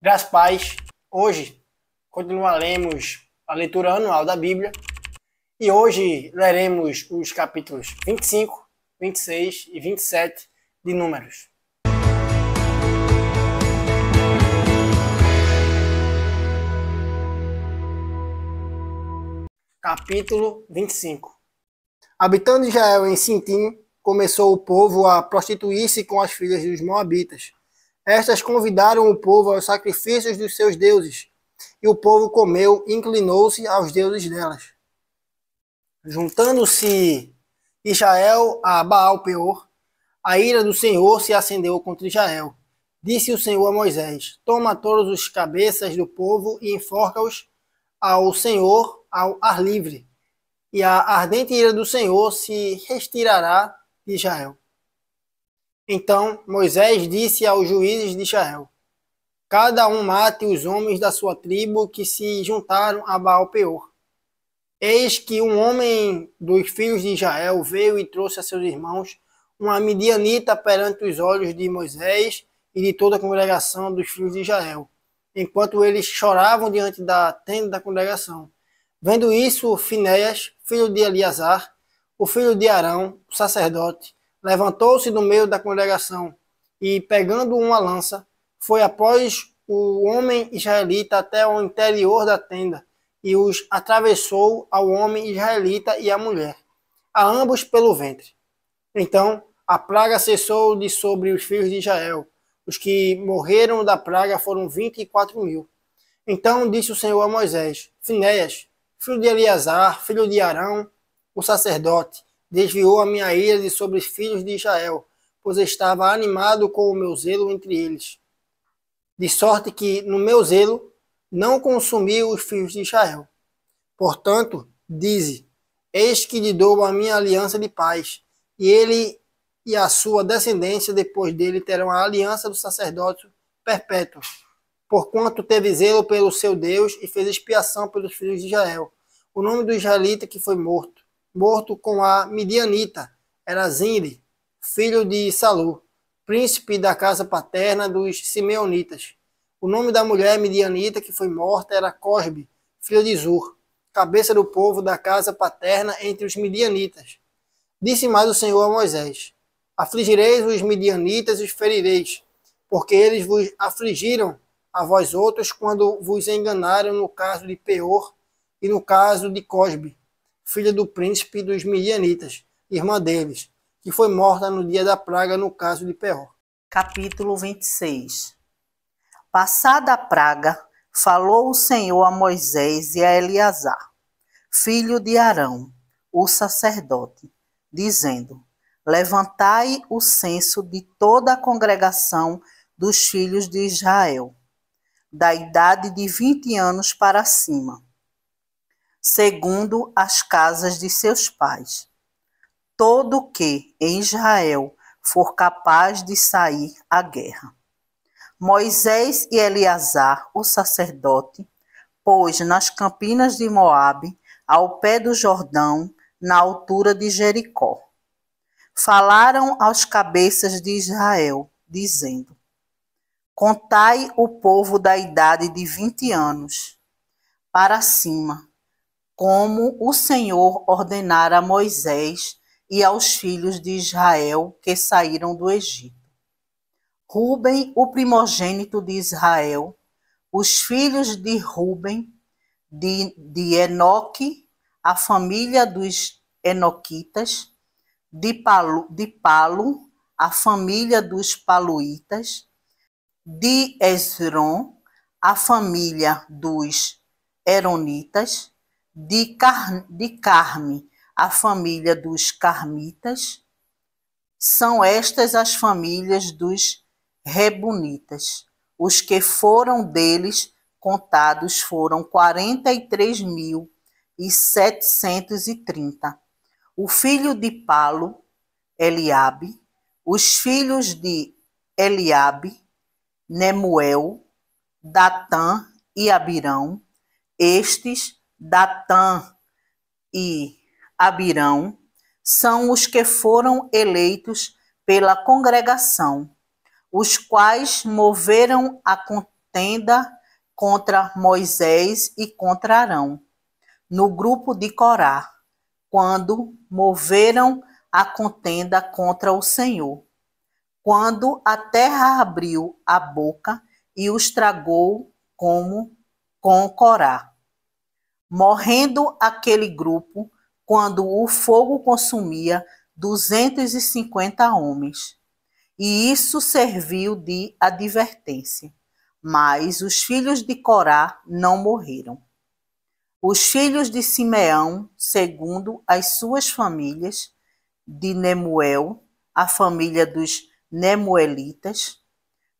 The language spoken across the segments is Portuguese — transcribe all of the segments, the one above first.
Graças a paz, hoje continuaremos a leitura anual da Bíblia e hoje leremos os capítulos 25, 26 e 27 de Números. Capítulo 25. Habitando Israel em Sintim, começou o povo a prostituir-se com as filhas dos moabitas. Estas convidaram o povo aos sacrifícios dos seus deuses, e o povo comeu e inclinou-se aos deuses delas. Juntando-se Israel a Baal-peor, a ira do Senhor se acendeu contra Israel. Disse o Senhor a Moisés: Toma todos os cabeças do povo e enforca-os ao Senhor ao ar livre, e a ardente ira do Senhor se retirará de Israel. Então Moisés disse aos juízes de Israel: Cada um mate os homens da sua tribo que se juntaram a Baal-peor. Eis que um homem dos filhos de Israel veio e trouxe a seus irmãos uma midianita perante os olhos de Moisés e de toda a congregação dos filhos de Israel, enquanto eles choravam diante da tenda da congregação. Vendo isso, Finéias, filho de Eleazar, o filho de Arão, o sacerdote, levantou-se do meio da congregação e, pegando uma lança, foi após o homem israelita até o interior da tenda e os atravessou ao homem israelita e à mulher, a ambos pelo ventre. Então a praga cessou de sobre os filhos de Israel. Os que morreram da praga foram 24.000. Então disse o Senhor a Moisés: Finéias, filho de Eleazar, filho de Arão, o sacerdote, desviou a minha ira de sobre os filhos de Israel, pois estava animado com o meu zelo entre eles. De sorte que, no meu zelo, não consumi os filhos de Israel. Portanto, dize: Eis que lhe dou a minha aliança de paz, e ele e a sua descendência depois dele terão a aliança do sacerdócio perpétuo, porquanto teve zelo pelo seu Deus e fez expiação pelos filhos de Israel. O nome do israelita que foi morto com a midianita, era Zinri, filho de Salu, príncipe da casa paterna dos simeonitas. O nome da mulher midianita que foi morta era Cosbe, filho de Zur, cabeça do povo da casa paterna entre os midianitas. Disse mais o Senhor a Moisés: Afligireis os midianitas e os ferireis, porque eles vos afligiram a vós outros quando vos enganaram no caso de Peor e no caso de Cosbe, filha do príncipe dos midianitas, irmã deles, que foi morta no dia da praga no caso de Peor. Capítulo 26. Passada a praga, falou o Senhor a Moisés e a Eleazar, filho de Arão, o sacerdote, dizendo: Levantai o censo de toda a congregação dos filhos de Israel, da idade de 20 anos para cima, segundo as casas de seus pais. Todo que em Israel for capaz de sair à guerra. Moisés e Eleazar, o sacerdote, pôs nas campinas de Moabe, ao pé do Jordão, na altura de Jericó. Falaram aos cabeças de Israel, dizendo: Contai o povo da idade de 20 anos para cima, como o Senhor ordenara a Moisés e aos filhos de Israel que saíram do Egito. Ruben, o primogênito de Israel, os filhos de Ruben, de Enoque, a família dos Enoquitas, de Palo, a família dos Paluítas, de Esrom, a família dos Eronitas, de Carme, a família dos Carmitas. São estas as famílias dos Rebunitas. Os que foram deles contados foram 43.730. O filho de Palo, Eliabe, os filhos de Eliabe, Nemuel, Datã e Abirão. Estes, Datã e Abirão, são os que foram eleitos pela congregação, os quais moveram a contenda contra Moisés e contra Arão, no grupo de Corá, quando moveram a contenda contra o Senhor, quando a terra abriu a boca e os tragou com Corá. Morrendo aquele grupo, quando o fogo consumia 250 homens. E isso serviu de advertência. Mas os filhos de Corá não morreram. Os filhos de Simeão, segundo as suas famílias, de Nemuel, a família dos Nemuelitas,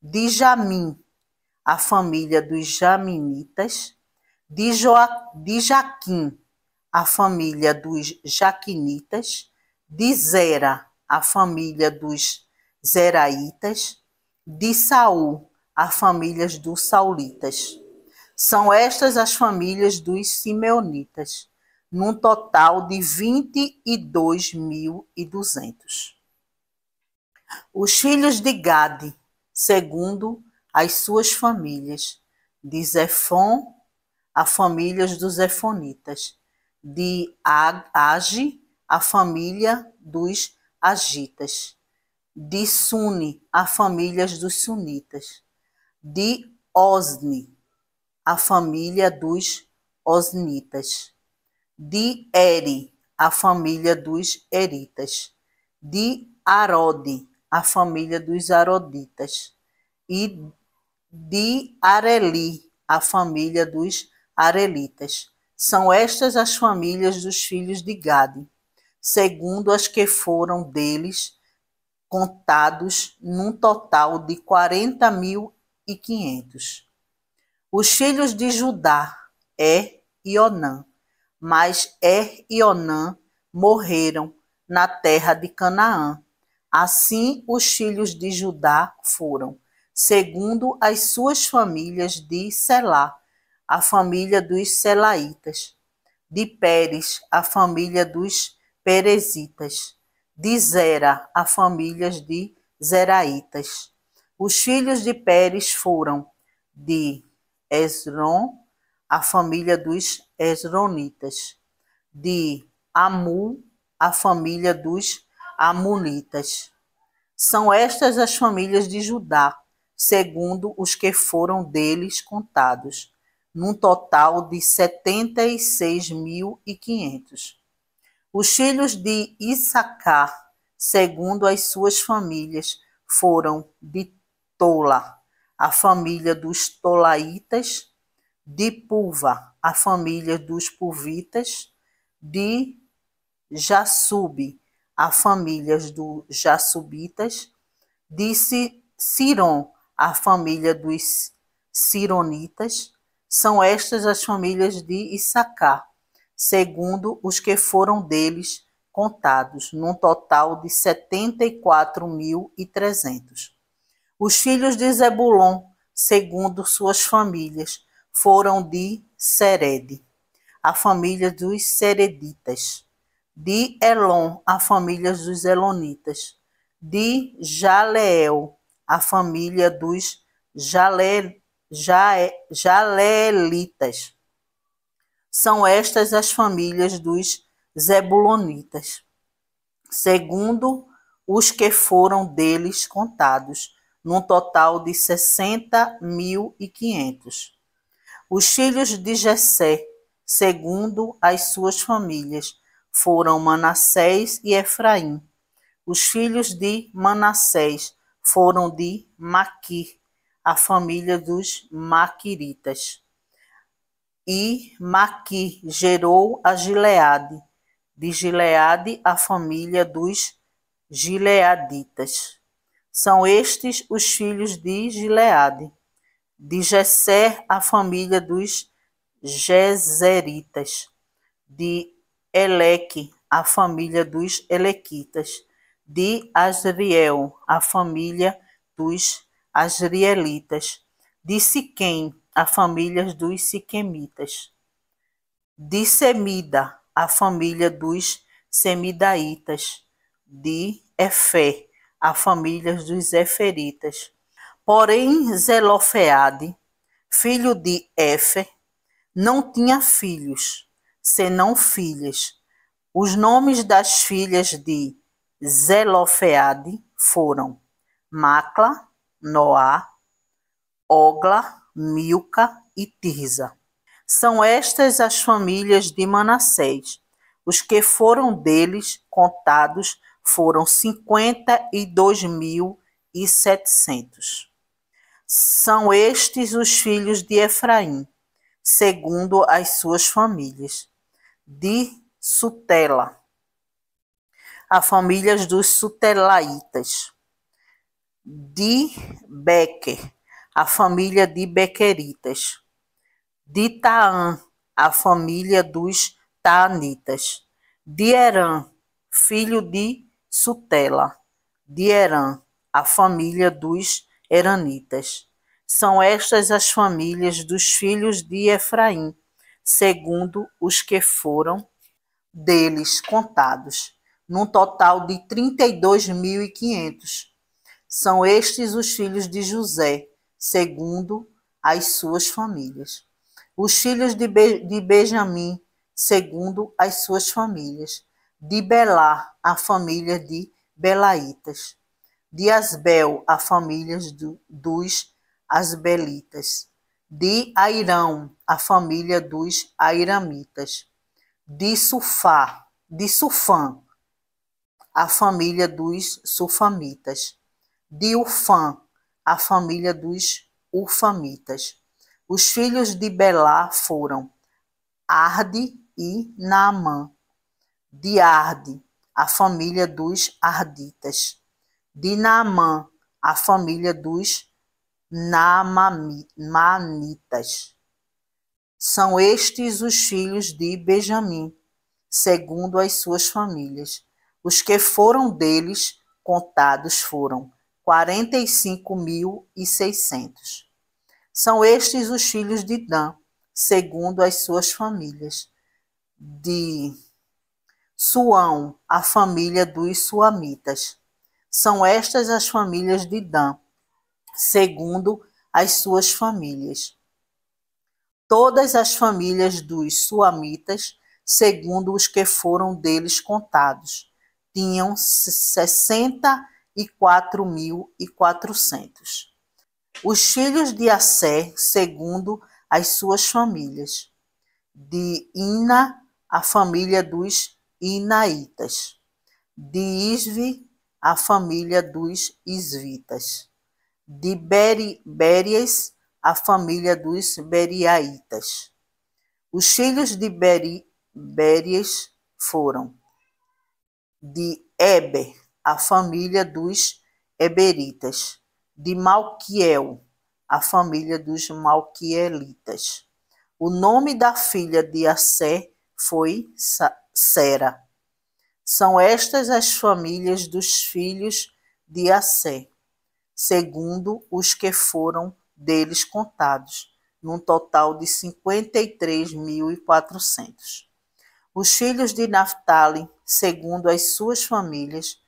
de Jamim, a família dos Jaminitas, de Jaquim, a família dos Jaquinitas, de Zera, a família dos Zeraitas, de Saul, a família dos Saulitas. São estas as famílias dos Simeonitas, num total de 22.200. Os filhos de Gade, segundo as suas famílias, de Zefon, a família dos Zefonitas, de Age, a família dos Agitas, de Suni, a família dos Sunitas, de Osni, a família dos Osnitas, de Eri, a família dos Eritas, de Arode, a família dos Aroditas, e de Areli, a família dos Arelitas. São estas as famílias dos filhos de Gade, segundo as que foram deles contados, num total de 40.500. Os filhos de Judá, e Onã, mas e Onã morreram na terra de Canaã. Assim os filhos de Judá foram, segundo as suas famílias, de Selá, a família dos Selaitas, de Pérez, a família dos Perezitas, de Zera, a família de Zeraitas. Os filhos de Pérez foram de Esrom, a família dos Esronitas, de Amu, a família dos Amunitas. São estas as famílias de Judá, segundo os que foram deles contados, num total de 76.500. Os filhos de Issacar, segundo as suas famílias, foram de Tola, a família dos Tolaitas, de Pulva, a família dos Pulvitas, de Jassube, a família dos Jassubitas, de Siron, a família dos Sironitas. São estas as famílias de Issacar, segundo os que foram deles contados, num total de 74.300. Os filhos de Zebulon, segundo suas famílias, foram de Sered, a família dos Sereditas, de Elon, a família dos Elonitas, de Jaleel, a família dos Jaleelitas. São estas as famílias dos Zebulonitas, segundo os que foram deles contados, num total de 60.500. Os filhos de Jessé, segundo as suas famílias, foram Manassés e Efraim. Os filhos de Manassés foram de Maquir, a família dos Maquiritas. E Maquir gerou a Gileade, de Gileade a família dos Gileaditas. São estes os filhos de Gileade, de Jessé a família dos Jezeritas, de Eleque a família dos Elequitas, de Asriel a família dos Asrielitas, de Siquém a família dos Siquemitas, de Semida a família dos Semidaitas, de Efé a família dos Eferitas. Porém Zelofeade filho de Éfer, não tinha filhos, senão filhas. Os nomes das filhas de Zelofeade foram Macla, Noá, Ogla, Milca e Tirza. São estas as famílias de Manassés. Os que foram deles contados foram 52.700. São estes os filhos de Efraim, segundo as suas famílias. De Sutela, a família dos Sutelaitas. De Bequer, a família de Bequeritas. De Taã, a família dos Taanitas. De Herã, filho de Sutela. De Herã, a família dos Heranitas. São estas as famílias dos filhos de Efraim, segundo os que foram deles contados, num total de 32.500. São estes os filhos de José, segundo as suas famílias. Os filhos de Benjamim, segundo as suas famílias. De Belá, a família de Belaitas. De Asbel, a família dos Asbelitas. De Airão, a família dos Airamitas. De Sufã, a família dos Sufamitas. De Ufã, a família dos Ufamitas. Os filhos de Belá foram Arde e Naamã. De Arde, a família dos Arditas. De Naamã, a família dos Naamanitas. São estes os filhos de Benjamim, segundo as suas famílias. Os que foram deles contados foram 45.600. São estes os filhos de Dan, segundo as suas famílias. De Suão, a família dos Suamitas. São estas as famílias de Dan, segundo as suas famílias. Todas as famílias dos Suamitas, segundo os que foram deles contados, tinham 64.400. Os filhos de Assé, segundo as suas famílias. De Ina, a família dos Inaitas. De Isvi, a família dos Isvitas. De Bérias, a família dos Beriaitas. Os filhos de Bérias foram de Eber, a família dos Eberitas. De Malquiel, a família dos Malquielitas. O nome da filha de Assé foi Sera. São estas as famílias dos filhos de Assé, segundo os que foram deles contados, num total de 53.400. Os filhos de Naphtali, segundo as suas famílias.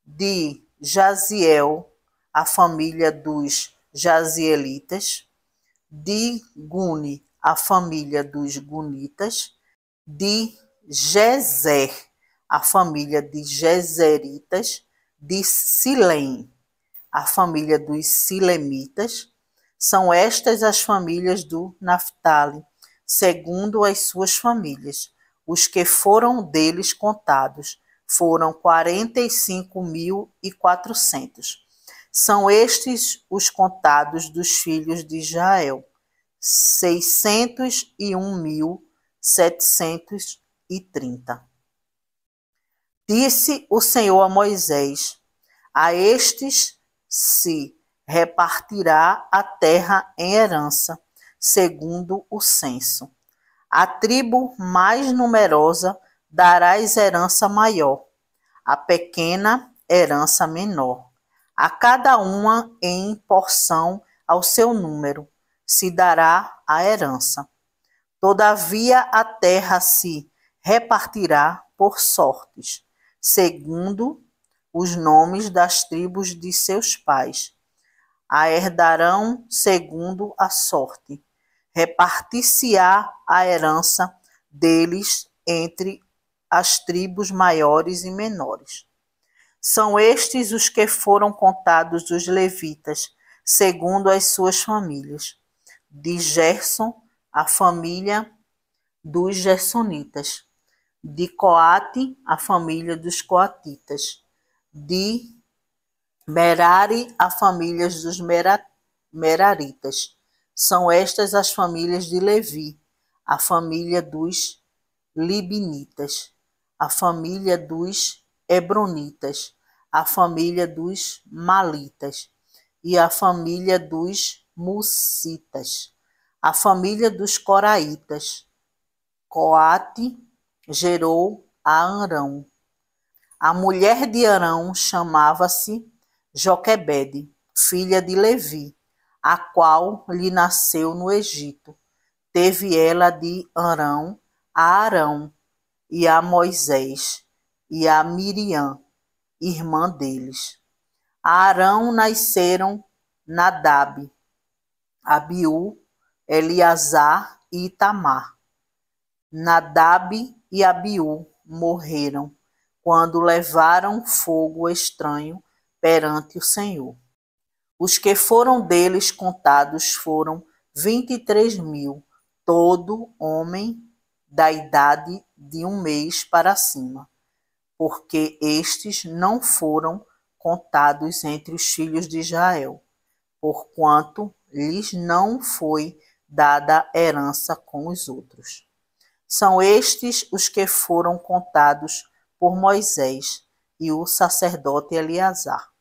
De Jaziel, a família dos Jazielitas. De Guni, a família dos Gunitas. De Jezer, a família de Jezeritas. De Silém, a família dos Silemitas. São estas as famílias do Naphtali, segundo as suas famílias. Os que foram deles contados foram 45.400. São estes os contados dos filhos de Israel, 601.730. Disse o Senhor a Moisés: a estes se repartirá a terra em herança, segundo o censo. A tribo mais numerosa darás herança maior, a pequena herança menor. A cada uma em porção ao seu número se dará a herança. Todavia a terra se repartirá por sortes, segundo os nomes das tribos de seus pais. A herdarão segundo a sorte, repartir-se-á a herança deles entre as tribos maiores e menores. São estes os que foram contados dos levitas, segundo as suas famílias. De Gerson, a família dos gersonitas. De Coate, a família dos coatitas. De Merari, a família dos meraritas. São estas as famílias de Levi, a família dos libinitas, a família dos hebronitas, a família dos malitas e a família dos mussitas, a família dos coraitas. Coate gerou a Arão. A mulher de Arão chamava-se Joquebede, filha de Levi, a qual lhe nasceu no Egito. Teve ela de Arão a Arão e a Moisés e a Miriam, irmã deles. A Arão nasceram Nadab, Abiú, Eleazar e Itamar. Nadab e Abiú morreram quando levaram fogo estranho perante o Senhor. Os que foram deles contados foram 23.000, todo homem da idade de 1 mês para cima, porque estes não foram contados entre os filhos de Israel, porquanto lhes não foi dada herança com os outros. São estes os que foram contados por Moisés e o sacerdote Eleazar,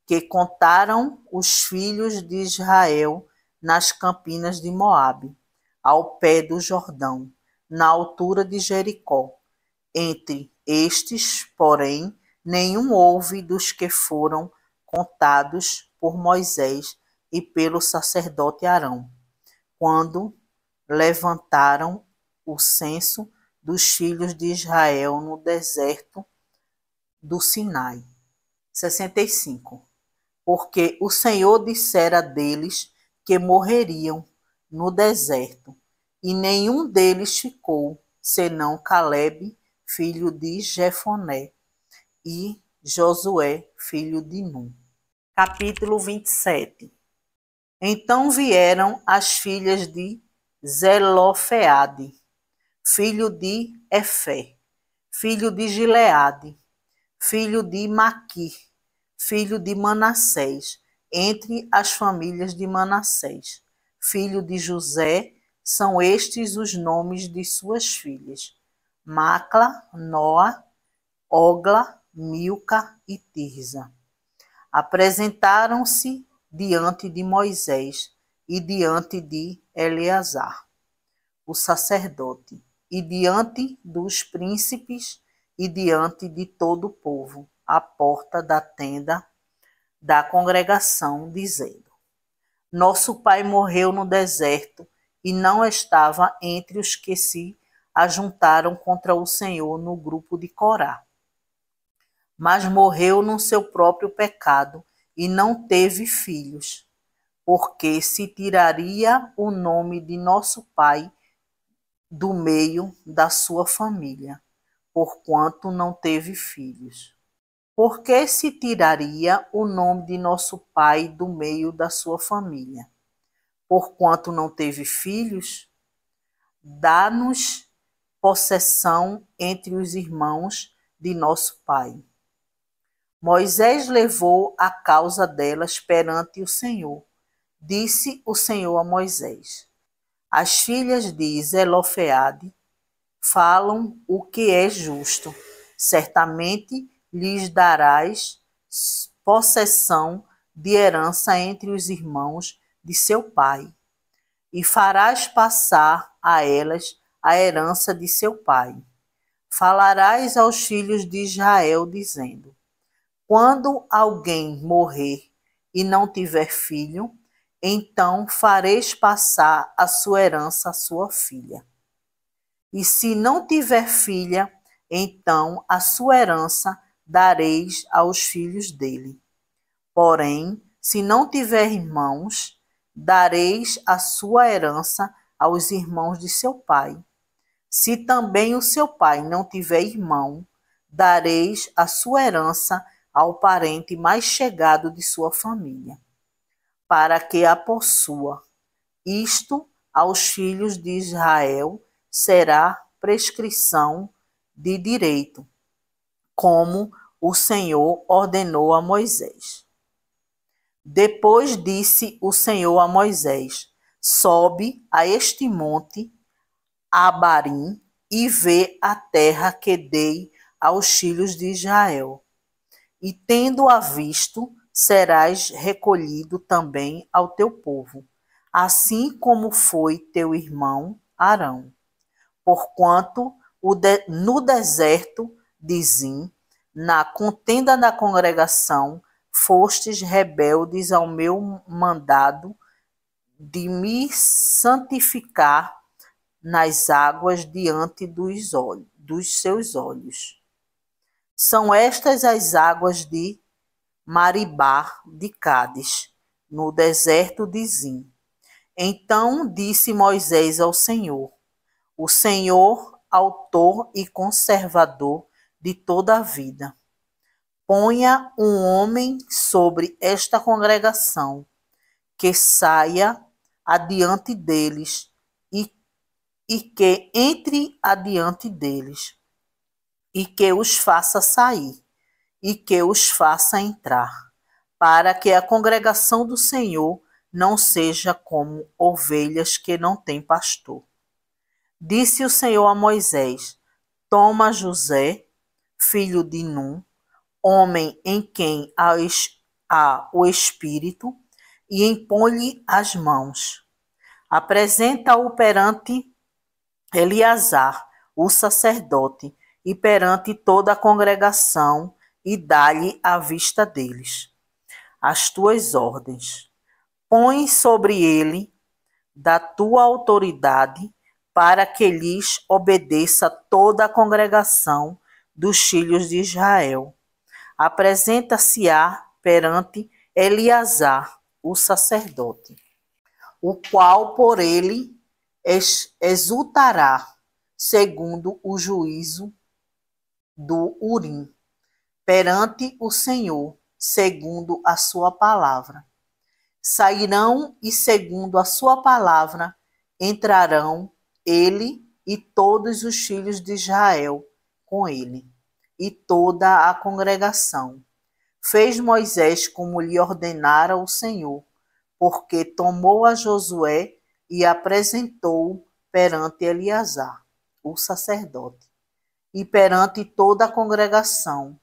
que contaram os filhos de Israel nas campinas de Moabe, ao pé do Jordão, na altura de Jericó. Entre estes, porém, nenhum houve dos que foram contados por Moisés e pelo sacerdote Arão, quando levantaram o censo dos filhos de Israel no deserto do Sinai. 65. Porque o Senhor dissera deles que morreriam no deserto, e nenhum deles ficou, senão Calebe, filho de Jefoné, e Josué, filho de Nun. Capítulo 27. Então vieram as filhas de Zelofeade, filho de Efé, filho de Gileade, filho de Maquir, filho de Manassés, entre as famílias de Manassés. Filho de José, são estes os nomes de suas filhas: Macla, Noa, Ogla, Milca e Tirza. Apresentaram-se diante de Moisés e diante de Eleazar, o sacerdote, e diante dos príncipes e diante de todo o povo, à porta da tenda da congregação, dizendo: Nosso pai morreu no deserto e não estava entre os que se ajuntaram contra o Senhor no grupo de Corá, mas morreu no seu próprio pecado e não teve filhos, porque se tiraria o nome de nosso pai do meio da sua família, porquanto não teve filhos. Por que se tiraria o nome de nosso pai do meio da sua família? Porquanto não teve filhos? Dá-nos possessão entre os irmãos de nosso pai. Moisés levou a causa delas perante o Senhor. Disse o Senhor a Moisés: As filhas de Zelofeade falam o que é justo. Certamente lhes darás possessão de herança entre os irmãos de seu pai, e farás passar a elas a herança de seu pai. Falarás aos filhos de Israel, dizendo: Quando alguém morrer e não tiver filho, então fareis passar a sua herança à sua filha. E se não tiver filha, então a sua herança dareis aos filhos dele. Porém, se não tiver irmãos, dareis a sua herança aos irmãos de seu pai. Se também o seu pai não tiver irmão, dareis a sua herança ao parente mais chegado de sua família, para que a possua. Isto aos filhos de Israel será prescrição de direito, como o Senhor ordenou a Moisés. Depois disse o Senhor a Moisés: sobe a este monte Abarim e vê a terra que dei aos filhos de Israel. E tendo-a visto, serás recolhido também ao teu povo, assim como foi teu irmão Arão. Porquanto no deserto de Zim, na contenda da congregação, fostes rebeldes ao meu mandado de me santificar nas águas diante dos seus olhos. São estas as águas de Maribá de Cádiz, no deserto de Zim. Então disse Moisés ao Senhor: o Senhor, autor e conservador de toda a vida, ponha um homem sobre esta congregação, que saia adiante deles e que entre adiante deles, e que os faça sair, e que os faça entrar, para que a congregação do Senhor não seja como ovelhas que não têm pastor. Disse o Senhor a Moisés: toma José, filho de Num, homem em quem há o Espírito, e impõe-lhe as mãos. Apresenta-o perante Eleazar, o sacerdote, e perante toda a congregação, e dá-lhe à vista deles as tuas ordens. Põe sobre ele da tua autoridade, para que lhes obedeça toda a congregação dos filhos de Israel. Apresenta-se-á perante Eleazar, o sacerdote, o qual por ele exultará, segundo o juízo do Urim, perante o Senhor, segundo a sua palavra. Sairão e, segundo a sua palavra, entrarão ele e todos os filhos de Israel com ele, e toda a congregação. Fez Moisés como lhe ordenara o Senhor, porque tomou a Josué e apresentou-o perante Eleazar, o sacerdote, e perante toda a congregação,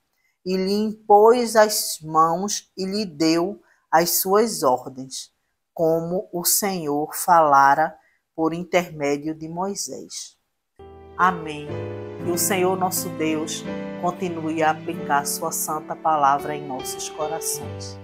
e lhe impôs as mãos e lhe deu as suas ordens, como o Senhor falara por intermédio de Moisés. Amém. Que o Senhor nosso Deus continue a aplicar sua santa palavra em nossos corações.